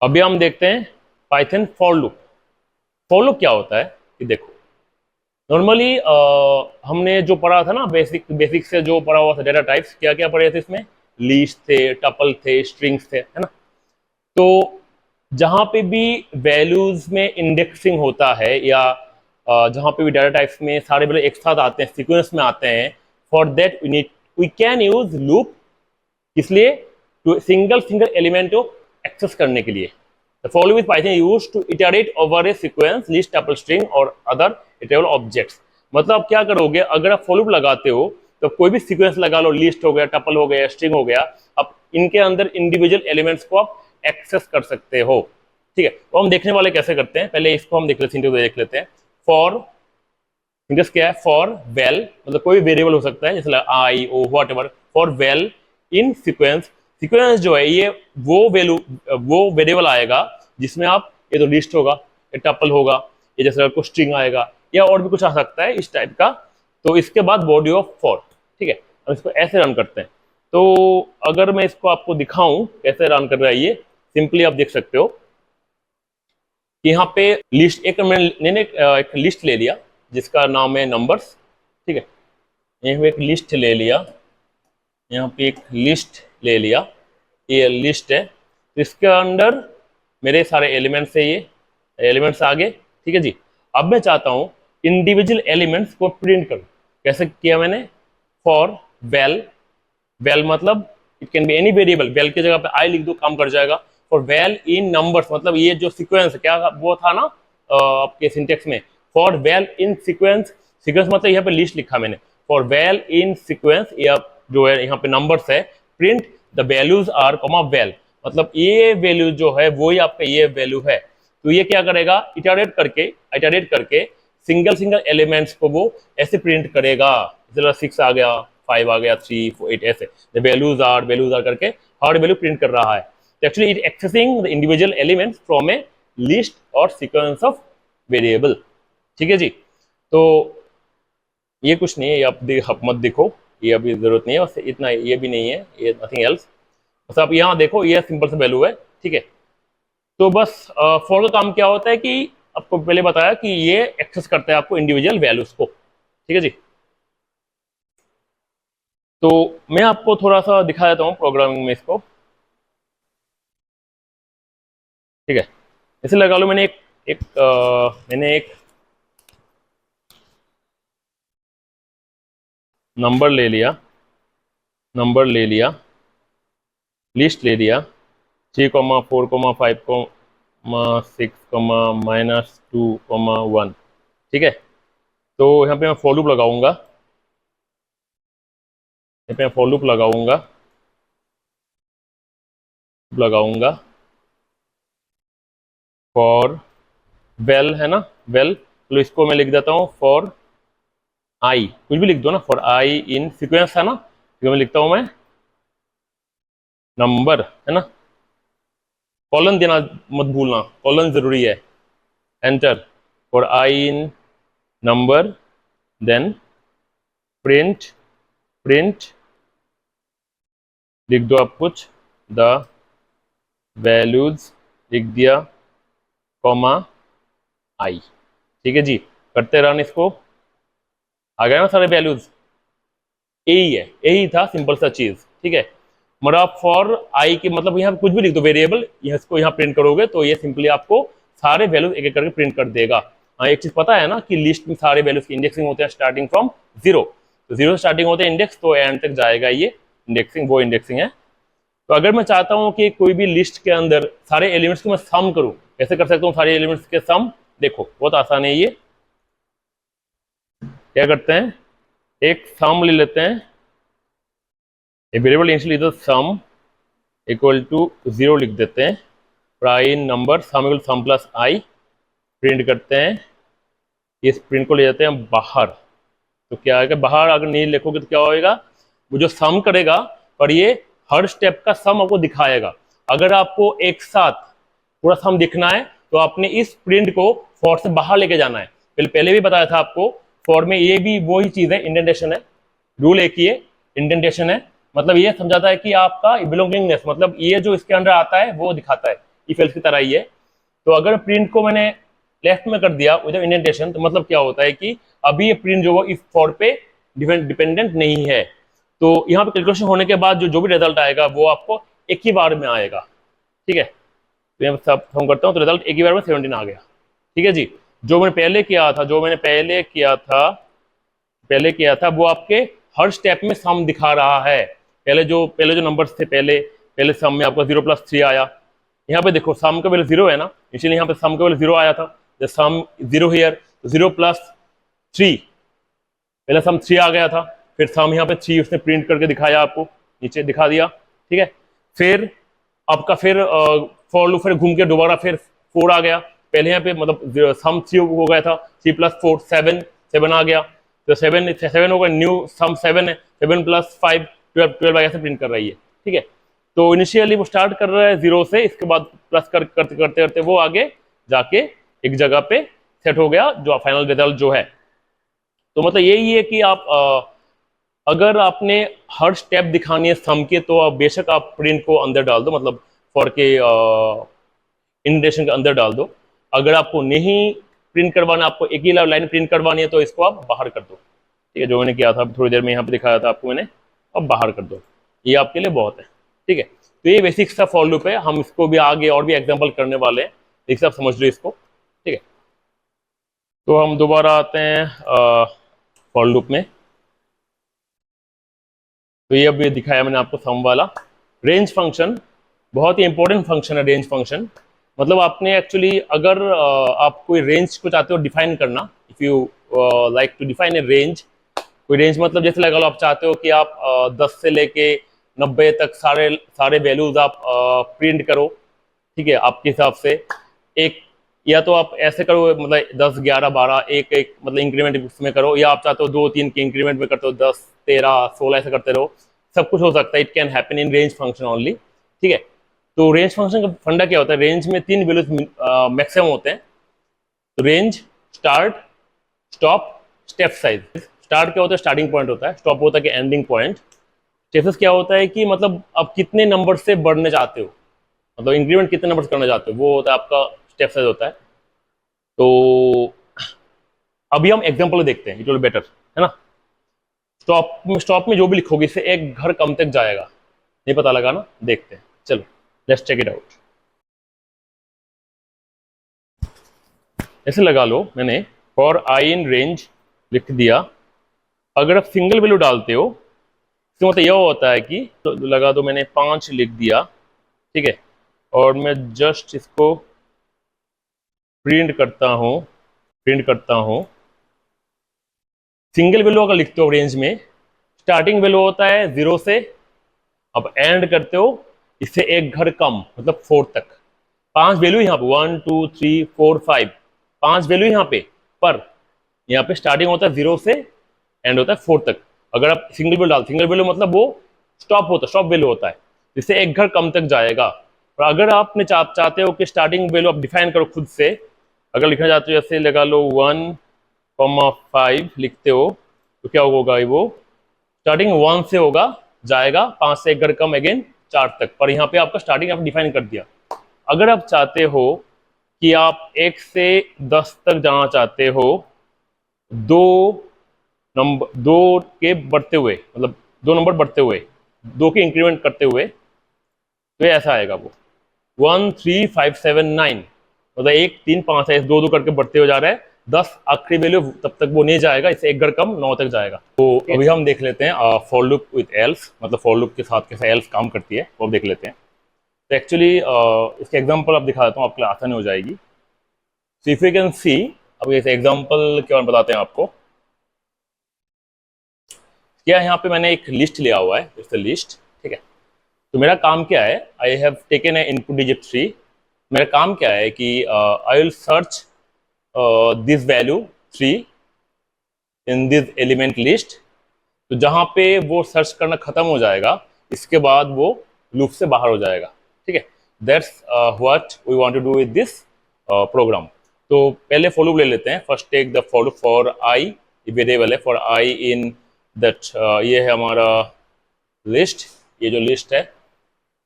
अभी हम देखते हैं Python for loop. For loop क्या होता है कि देखो, नॉर्मली हमने जो पढ़ा था ना, बेसिक बेसिक से जो पढ़ा हुआ था, डेटा टाइप्स क्या क्या पढ़े थे इसमें। लिस्ट थे, टपल थे, स्ट्रिंग्स थे, है ना। तो जहां पे भी वैल्यूज में इंडेक्सिंग होता है या जहां पे भी डाटा टाइप्स में सारे वैल्यू एक साथ आते हैं, सीक्वेंस में आते हैं, for that we can use loop. इसलिए टू सिंगल सिंगल एलिमेंट को एक्सेस करने के लिए the following with Python used to iterate over a sequence, list, tuple, string और अदर इटरेबल ऑब्जेक्ट्स। मतलब आप क्या करोगे, अगर आप फॉर लूप लगाते हो तो कोई भी सीक्वेंस लगा लो, लिस्ट हो गया, टपल हो गया, स्ट्रिंग हो गया, अब इनके अंदर इंडिविजुअल एलिमेंट्स को आप एक्सेस कर सकते हो। ठीक है, तो हम देखने वाले कैसे करते हैं, पहले इसको हम देख लेते हैं। फॉर सिंटेक्स क्या है, फॉर वेल, मतलब कोई वेरिएबल हो सकता है जैसे I O whatever, for well in sequence. Sequence जो है ये वो वेरिएबल आएगा जिसमें आप, ये तो लिस्ट होगा, ये टपल होगा, ये जैसे कुछ स्ट्रिंग आएगा या और भी कुछ आ सकता है इस टाइप का। तो इसके बाद बॉडी ऑफ फॉर। ठीक है, हम इसको ऐसे रन करते हैं। तो अगर मैं इसको आपको दिखाऊं कैसे रन कर रहा है ये, सिंपली आप देख सकते हो कि यहाँ पे लिस्ट, एक मैंने एक लिस्ट ले लिया जिसका नाम है नंबर्स। ठीक है, यहाँ पे एक लिस्ट ले लिया, यहाँ पे एक लिस्ट ले लिया, ये लिस्ट है। तो इसके अंदर मेरे सारे एलिमेंट्स है, ये एलिमेंट्स आ गए। ठीक है जी। अब मैं चाहता हूँ इंडिविजुअल एलिमेंट्स को प्रिंट करूँ। कैसे किया मैंने, फॉर वेल। वेल मतलब it can be any variable, well की जगह पे आई लिख दो, काम कर जाएगा। फॉर वेल इन नंबर्स, मतलब ये जो सीक्वेंस क्या वो था ना आपके सिंटेक्स में, for well in sequence. Sequence मतलब यहाँ पे लिस्ट लिखा मैंने, फॉर वेल इन सीक्वेंस, या जो है यहाँ पे नंबर्स है, print the values R comma well, मतलब ये वैल्यू जो है वो ही आपका ये वैल्यू है। तो ये क्या करेगा, इटरेट करके सिंगल सिंगल एलिमेंट्स को वो ऐसे प्रिंट करेगा। जरा 6 आ गया, 5 आ गया, 3 4 8 ऐसे द वैल्यूज आर करके हर वैल्यू प्रिंट कर रहा है। तो actually it accessing the individual elements from A list और सीक्वेंस ऑफ वेरिएबल। ठीक है जी। तो ये कुछ नहीं है, ये आप मत देखो, ये अभी जरूरत नहीं है, बस इतना, ये भी नहीं है, ये नथिंग एल्स। बस आप यहाँ देखो, ये सिंपल सा वैल्यू है। ठीक है, तो बस फॉर का काम क्या होता है कि आपको पहले बताया कि ये एक्सेस करता है आपको इंडिविजुअल वैल्यूज को। ठीक है जी। तो मैं आपको थोड़ा सा दिखा देता हूँ प्रोग्रामिंग में इसको। ठीक है, इसे लगा लो मैंने एक नंबर ले लिया, लिस्ट ले लिया, 3,4,5,6,-1। ठीक है, तो यहाँ पे मैं फॉर लूप लगाऊंगा, यहाँ पे मैं फॉर लूप लगाऊंगा फॉर वेल, है ना, वेल। तो इसको मैं लिख देता हूँ फॉर आई, कुछ भी लिख दो ना, फॉर आई इन सीक्वेंस, है ना, तो मैं लिखता हूँ मैं नंबर, है ना। कॉलन देना मत भूलना, कॉलन जरूरी है। Enter for i in number, then print, print लिख दो आप कुछ, द वैल्यूज लिख दिया, कॉमा आई। ठीक है जी, करते रन इसको, आ गया ना सारे वैल्यूज। यही है, यही था सिंपल सा चीज। ठीक है, मतलब फॉर आई की मतलब यहाँ कुछ भी लिख दो वेरिएबल, इसको यहाँ प्रिंट करोगे तो ये सिंपली आपको सारे वैल्यूज एक एक करके प्रिंट कर देगा। हाँ, एक चीज पता है ना कि लिस्ट में सारे वैल्यूज की इंडेक्सिंग होते हैं स्टार्टिंग फ्रॉम 0। तो 0 स्टार्टिंग होते हैं इंडेक्स, तो एंड तक जाएगा ये इंडेक्सिंग, वो इंडेक्सिंग है। तो अगर मैं चाहता हूँ कि कोई भी लिस्ट के अंदर सारे एलिमेंट्स को मैं सम करूँ, कैसे कर सकता हूँ सारे एलिमेंट्स के सम, देखो बहुत आसान है ये। क्या करते हैं, एक सम ले लेते हैं, ए वेरिएबल इनिशियल इधर सम इक्वल टू 0 लिख देते हैं, prime number sum equal sum plus I, print करते हैं, इस प्रिंट को ले जाते हैं बाहर। तो क्या आएगा, बाहर अगर नहीं लिखोगे तो क्या होएगा, वो जो सम करेगा और ये हर स्टेप का सम आपको दिखाएगा। अगर आपको एक साथ पूरा सम दिखना है तो आपने इस प्रिंट को फॉर से बाहर लेके जाना है। पहले भी बताया था आपको, फॉर में ये भी वही चीज है, इंडेंटेशन है, रूल एक ही है, इंडेंटेशन है। मतलब ये समझाता है कि आपका बिलोंगिंगनेस, मतलब ये जो इसके अंदर आता है वो दिखाता है इफ एल्स की तरह ही है। तो अगर प्रिंट को मैंने लेफ्ट में कर दिया विद इंडेंटेशन, तो मतलब क्या होता है कि अभी ये प्रिंट जो है इफ फॉर पे डिपेंडेंट नहीं है। तो यहाँ पे कैलकुलेशन होने के बाद जो जो भी रिजल्ट आएगा वो आपको एक ही बार में आएगा। ठीक है, तो यहाँ सब हम करता हूँ तो रिजल्ट एक ही बार में 17 आ गया। ठीक है जी, जो मैंने पहले किया था वो आपके हर स्टेप में सम दिखा रहा है। पहले जो नंबर्स थे, पहले सम में आपका 0+3 आया। यहाँ पे देखो सम का वैल्यू 0 है ना, इसलिए यहाँ पे सम का वैल्यू 0 आया था। द सम 0 हियर, तो 0+3, पहले सम 3 आ गया था, फिर सम यहाँ पे 3 उसने प्रिंट करके दिखाया, आपको नीचे दिखा दिया। ठीक है, फिर आपका फिर फॉर लूप फिर घूम के दोबारा फिर 4 आ गया। पहले यहाँ पे मतलब सम 3 हो गया था, 3+4 7 आ गया, तो 7 होगा, न्यू सम 7 है, 7+5 12 ऐसे प्रिंट कर रही है। ठीक है, तो इनिशियली वो स्टार्ट कर रहा है 0 से, इसके बाद प्लस करते करते वो आगे जाके एक जगह पे सेट हो गया जो फाइनल रिजल्ट जो है। तो मतलब यही है कि आप अगर आपने हर स्टेप दिखानी है सम के, तो आप बेशक आप प्रिंट को अंदर डाल दो, मतलब फॉर के इंडेंटेशन के अंदर डाल दो। अगर आपको नहीं प्रिंट करवाना, आपको एक ही लाइन प्रिंट करवानी है, तो इसको आप बाहर कर दो। ठीक है, जो मैंने किया था थोड़ी देर में यहाँ पे दिखाया था आपको मैंने, अब बाहर कर दो, ये आपके लिए बहुत है। ठीक है, तो ये बेसिक सा फॉर लूप है, हम इसको भी आगे और भी एग्जाम्पल करने वाले हैं, एक सब समझ लो इसको। ठीक है, तो हम दोबारा आते हैं फॉर लूप में। तो ये अब ये दिखाया मैंने आपको सम वाला। रेंज फंक्शन बहुत ही इंपॉर्टेंट फंक्शन है। रेंज फंक्शन मतलब आपने एक्चुअली अगर आप कोई रेंज को चाहते हो डिफाइन करना, if you like to define a range, कोई रेंज मतलब जैसे लगा लो आप चाहते हो कि आप 10 से लेके 90 तक सारे सारे वैल्यूज आप प्रिंट करो। ठीक है, आपके हिसाब से एक, या तो आप ऐसे करो मतलब 10 11 12 एक एक मतलब इंक्रीमेंट उसमें करो, या आप चाहते हो 2 3 के इंक्रीमेंट में करते हो, 10 13 16 ऐसे करते रहो, सब कुछ हो सकता है। It can happen in range function only. ठीक है, तो रेंज फंक्शन का फंडा क्या होता है, रेंज में 3 वैल्यूज मैक्सिमम होते हैं। तो range, start, stop, step size. Start क्या होता है, स्टार्टिंग पॉइंट होता है। स्टॉप होता है कि एंडिंग पॉइंट। स्टेप्स क्या होता है कि मतलब आप कितने नंबर से बढ़ने चाहते हो, मतलब इंक्रीमेंट कितने नंबर से करना चाहते हो, वो होता है आपका स्टेप साइज होता है। तो अभी हम एग्जांपल देखते हैं, इट विल बेटर, है ना। स्टॉप में जो भी लिखोगे इससे एक घर कम तक जाएगा, नहीं पता लगा ना, देखते हैं, चलो लेट्स चेक इट आउट। ऐसे लगा लो मैंने फॉर आई इन रेंज लिख दिया। अगर आप सिंगल वैल्यू डालते हो तो मतलब यह होता है कि तो लगा दो मैंने 5 लिख दिया। ठीक है, और मैं जस्ट इसको प्रिंट करता हूं। सिंगल वैल्यू अगर लिखते हो रेंज में, स्टार्टिंग वैल्यू होता है 0 से, अब एंड करते हो इससे एक घर कम मतलब 4 तक। 5 वैल्यू यहाँ पे 1 2 3 4 5, 5 वैल्यू यहाँ पे, पर यहाँ पे स्टार्टिंग होता है 0 से, एंड होता है 4 तक। अगर आप सिंगल वैल्यू मतलब वो स्टॉप वैल्यू होता है, जिससे एक घर कम तक जाएगा। और अगर आपने चाहते हो कि स्टार्टिंग वैल्यू आप डिफाइन करो खुद से, अगर लिखना चाहते हो जैसे लगा लो 1,5 लिखते हो, तो क्या होगा, वो स्टार्टिंग 1 से होगा, जाएगा 5 से एक घर कम अगेन 4 तक, पर यहाँ पे आपका स्टार्टिंग आप डिफाइन कर दिया। अगर आप चाहते हो कि आप 1 से 10 तक जाना चाहते हो, दो के बढ़ते हुए, मतलब 2 नंबर बढ़ते हुए, 2 के इंक्रीमेंट करते हुए, तो ये ऐसा आएगा वो 1 3 5 7 9, मतलब 1 3 5 है, 2 2 करके बढ़ते हो जा रहा है 10, आखिरी वैल्यू तब तक वो नहीं जाएगा, इससे एक घर कम 9 तक जाएगा। तो अभी हम देख लेते हैं फॉर लूप विद एल्स, मतलब फॉर लूप के साथ कैसे एल्स काम करती है वो देख लेते हैं। तो एक्चुअली इसके एग्जांपल अब दिखा देता हूँ, आपके लिए आसानी हो जाएगी। So if you can see, अब इस एग्जांपल के बारे में बताते हैं आपको। क्या यहाँ पे मैंने एक लिस्ट लिया हुआ है, इट्स अ लिस्ट। ठीक है, तो मेरा काम क्या है, I have taken a input digit 3। मेरा काम क्या है कि I will search this value 3 in this element list. तो जहां पे वो सर्च करना खत्म हो जाएगा, इसके बाद वो लूप से बाहर हो जाएगा। ठीक है, that's what we want to do with this program. तो पहले फॉर लूप ले लेते हैं। First take the for loop for i, variable है फॉर आई इन दैट, ये है हमारा लिस्ट, ये जो लिस्ट है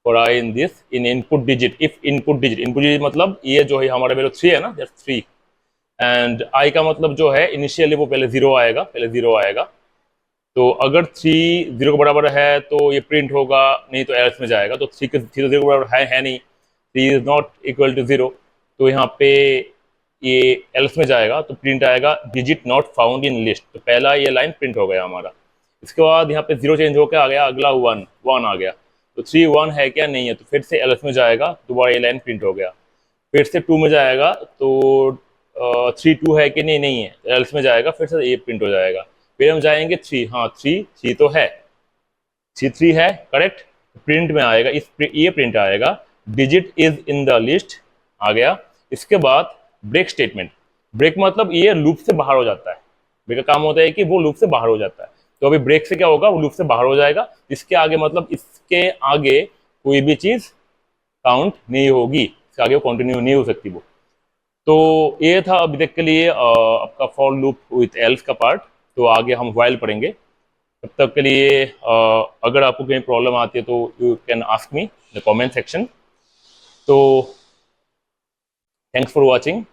for i in this in input digit, if input digit मतलब ये जो है हमारा वैल्यू 3 है ना, दैट्स 3, एंड आई का मतलब जो है इनिशियली वो पहले 0 आएगा, तो अगर 3 0 के बराबर है तो ये प्रिंट होगा, नहीं तो एल्स में जाएगा। तो 3 के 0 0 के बराबर है नहीं, 3 इज नॉट इक्वल टू 0, तो यहाँ पे ये एल्स में जाएगा, तो प्रिंट आएगा digit not found in list. तो पहला ये लाइन प्रिंट हो गया हमारा। इसके बाद यहाँ पे 0 चेंज होकर आ गया, अगला 1 आ गया, तो 3 1 है क्या, नहीं है, तो फिर से एल्स में जाएगा, दोबारा ये लाइन प्रिंट हो गया। फिर से 2 में जाएगा, तो 3 2 है कि नहीं, नहीं है, एल्स में जाएगा, फिर से ये प्रिंट हो जाएगा। फिर हम जाएंगे 3, हाँ 3 तो है, 3 है करेक्ट, प्रिंट में आएगा, ये प्रिंट आएगा digit is in the list, आ गया। इसके बाद ब्रेक स्टेटमेंट, ब्रेक मतलब ये लूप से बाहर हो जाता है, ब्रेक का काम होता है कि वो लूप से बाहर हो जाता है। तो अभी ब्रेक से क्या होगा, वो लूप से बाहर हो जाएगा, इसके आगे मतलब इसके आगे कोई भी चीज काउंट नहीं होगी, इसके आगे वो कंटिन्यू नहीं हो सकती वो। तो ये था अभी तक के लिए आपका फॉर लूप विथ एल्स का पार्ट। तो आगे हम व्हाइल पढ़ेंगे। तब तक के लिए अगर आपको कहीं प्रॉब्लम आती है तो you can ask me the comment section. तो थैंक्स फॉर वाचिंग।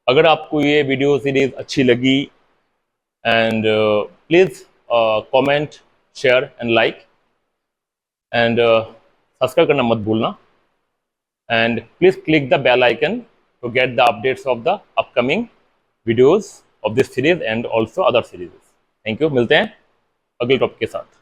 अगर आपको ये वीडियो सीरीज अच्छी लगी, and please comment, share and like, and subscribe करना मत भूलना, and please click the bell icon to get the updates of the upcoming videos of this series and also other series. Thank you, मिलते हैं अगले topic के साथ।